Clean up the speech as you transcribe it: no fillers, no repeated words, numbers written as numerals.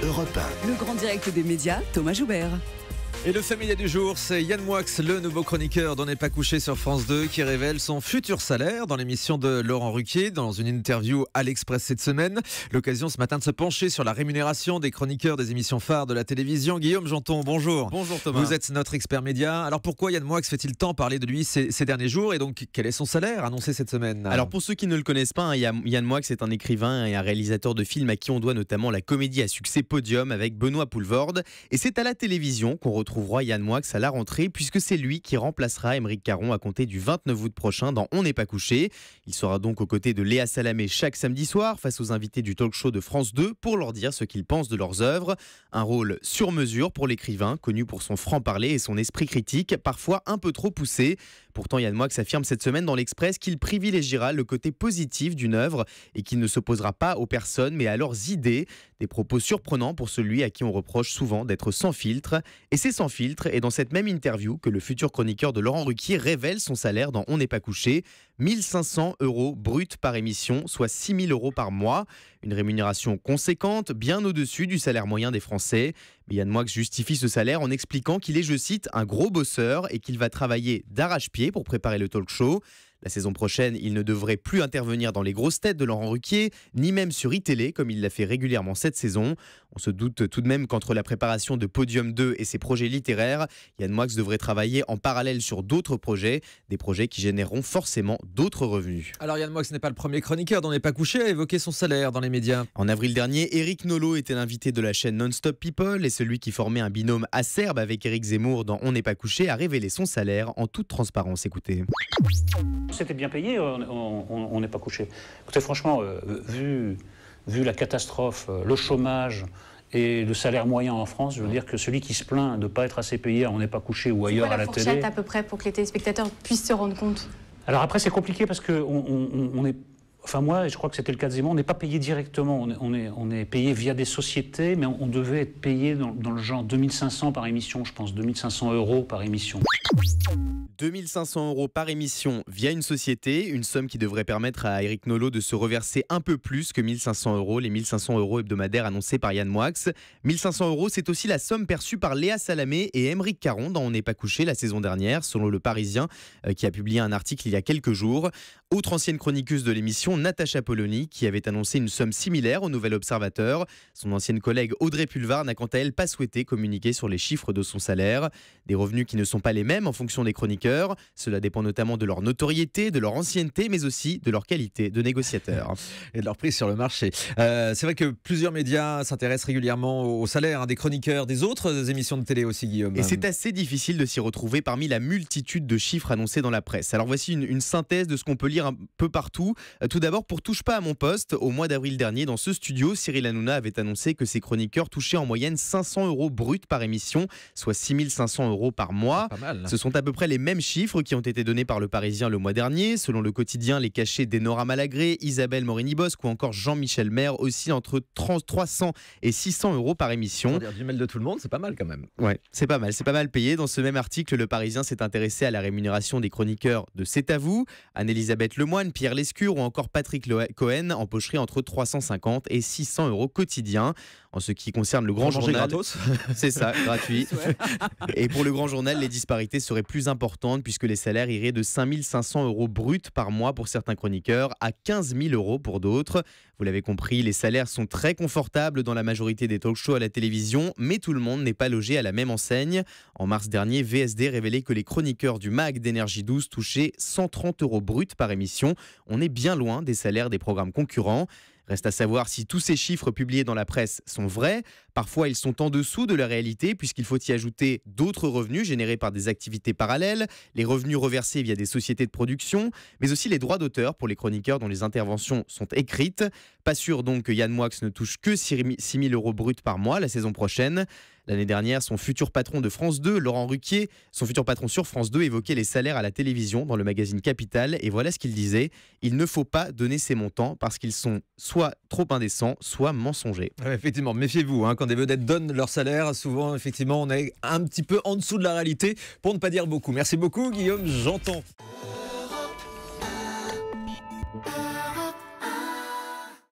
Europe 1. Le grand direct des médias, Thomas Joubert. Et le familier du jour, c'est Yann Moix, le nouveau chroniqueur d'On n'est pas couché sur France 2, qui révèle son futur salaire dans l'émission de Laurent Ruquier, dans une interview à l'Express cette semaine. L'occasion ce matin de se pencher sur la rémunération des chroniqueurs des émissions phares de la télévision. Guillaume Janton, bonjour. Bonjour Thomas. Vous êtes notre expert média. Alors pourquoi Yann Moix fait-il tant parler de lui ces derniers jours? Et donc quel est son salaire annoncé cette semaine? Alors pour ceux qui ne le connaissent pas, Yann Moix est un écrivain et un réalisateur de films à qui on doit notamment la comédie à succès Podium avec Benoît Poelvoorde. Et c'est à la télévision qu'on retrouvera Yann Moix à la rentrée, puisque c'est lui qui remplacera Aymeric Caron à compter du 29 août prochain dans On n'est pas couché. Il sera donc aux côtés de Léa Salamé chaque samedi soir face aux invités du talk show de France 2 pour leur dire ce qu'ils pensent de leurs œuvres. Un rôle sur mesure pour l'écrivain, connu pour son franc-parler et son esprit critique, parfois un peu trop poussé. Pourtant, Yann Moix affirme cette semaine dans l'Express qu'il privilégiera le côté positif d'une œuvre et qu'il ne s'opposera pas aux personnes mais à leurs idées. Des propos surprenants pour celui à qui on reproche souvent d'être sans filtre. Et c'est sans filtre, et dans cette même interview que le futur chroniqueur de Laurent Ruquier révèle son salaire dans On n'est pas couché. 1 500 € brut par émission, soit 6 000 € par mois. Une rémunération conséquente, bien au-dessus du salaire moyen des Français. Mais Yann Moix justifie ce salaire en expliquant qu'il est, je cite, un gros bosseur et qu'il va travailler d'arrache-pied pour préparer le talk show. La saison prochaine, il ne devrait plus intervenir dans les grosses têtes de Laurent Ruquier, ni même sur iTélé, comme il l'a fait régulièrement cette saison. On se doute tout de même qu'entre la préparation de Podium 2 et ses projets littéraires, Yann Moix devrait travailler en parallèle sur d'autres projets, des projets qui généreront forcément d'autres revenus. Alors Yann Moix n'est pas le premier chroniqueur d'On n'est pas couché à évoquer son salaire dans les médias. En avril dernier, Éric Nolot était l'invité de la chaîne Non-Stop People et celui qui formait un binôme acerbe avec Éric Zemmour dans On n'est pas couché a révélé son salaire en toute transparence. Écoutez. C'était bien payé, on n'est pas couché. Écoutez, franchement, vu la catastrophe, le chômage et le salaire moyen en France, je veux dire que celui qui se plaint de ne pas être assez payé, on n'est pas couché ou ailleurs à la télé. C'est quoi la fourchette à peu près pour que les téléspectateurs puissent se rendre compte? Alors après, c'est compliqué parce que on est... Enfin moi, je crois que c'était le cas de Zemmour, on n'est pas payé directement, on est payé via des sociétés, mais on devait être payé dans le genre 2500 par émission, je pense, 2500 € par émission. 2500 € par émission via une société, une somme qui devrait permettre à Éric Nolot de se reverser un peu plus que 1 500 €, les 1 500 € hebdomadaires annoncés par Yann Moix. 1 500 €, c'est aussi la somme perçue par Léa Salamé et Aymeric Caron dans On n'est pas couché la saison dernière, selon Le Parisien, qui a publié un article il y a quelques jours. Autre ancienne chroniqueuse de l'émission, Natacha Polony, qui avait annoncé une somme similaire au Nouvel Observateur. Son ancienne collègue Audrey Pulvar n'a quant à elle pas souhaité communiquer sur les chiffres de son salaire. Des revenus qui ne sont pas les mêmes en fonction des chroniqueurs. Cela dépend notamment de leur notoriété, de leur ancienneté, mais aussi de leur qualité de négociateur. Et de leur prise sur le marché. C'est vrai que plusieurs médias s'intéressent régulièrement au salaire des chroniqueurs, des autres émissions de télé aussi, Guillaume. Et c'est assez difficile de s'y retrouver parmi la multitude de chiffres annoncés dans la presse. Alors voici une synthèse de ce qu'on peut lire un peu partout. Tout d'abord, pour Touche pas à mon poste, au mois d'avril dernier, dans ce studio, Cyril Hanouna avait annoncé que ses chroniqueurs touchaient en moyenne 500 € bruts par émission, soit 6 500 € par mois. Pas mal. Ce sont à peu près les mêmes chiffres qui ont été donnés par Le Parisien le mois dernier. Selon Le Quotidien, les cachets d'Enora Malagré, Isabelle Morini-Bosque ou encore Jean-Michel Maire aussi entre 300 et 600 € par émission. Pour dire du mail de tout le monde, c'est pas mal quand même. Ouais, c'est pas mal payé. Dans ce même article, Le Parisien s'est intéressé à la rémunération des chroniqueurs de C'est à vous. Anne-Elisabeth Lemoine, Pierre Lescure ou encore Patrick Cohen empocheraient entre 350 et 600 € quotidiens. En ce qui concerne le grand journal, gratos. c'est ça, gratuit. Et pour le grand journal, les disparités seraient plus importantes puisque les salaires iraient de 5 500 € bruts par mois pour certains chroniqueurs à 15 000 € pour d'autres. Vous l'avez compris, les salaires sont très confortables dans la majorité des talk-shows à la télévision, mais tout le monde n'est pas logé à la même enseigne. En mars dernier, VSD révélait que les chroniqueurs du MAG d'Énergie 12 touchaient 130 € bruts par émission. On est bien loin des salaires des programmes concurrents. Reste à savoir si tous ces chiffres publiés dans la presse sont vrais. Parfois, ils sont en dessous de la réalité puisqu'il faut y ajouter d'autres revenus générés par des activités parallèles, les revenus reversés via des sociétés de production, mais aussi les droits d'auteur pour les chroniqueurs dont les interventions sont écrites. Pas sûr donc que Yann Moix ne touche que 6 000 € bruts par mois la saison prochaine. L'année dernière, son futur patron de France 2, Laurent Ruquier, son futur patron sur France 2, évoquait les salaires à la télévision dans le magazine Capital. Et voilà ce qu'il disait: il ne faut pas donner ces montants parce qu'ils sont soit trop indécents, soit mensongers. Ouais, effectivement, méfiez-vous, quand des vedettes donnent leur salaire, souvent, effectivement, on est un petit peu en dessous de la réalité, pour ne pas dire beaucoup. Merci beaucoup, Guillaume Janton.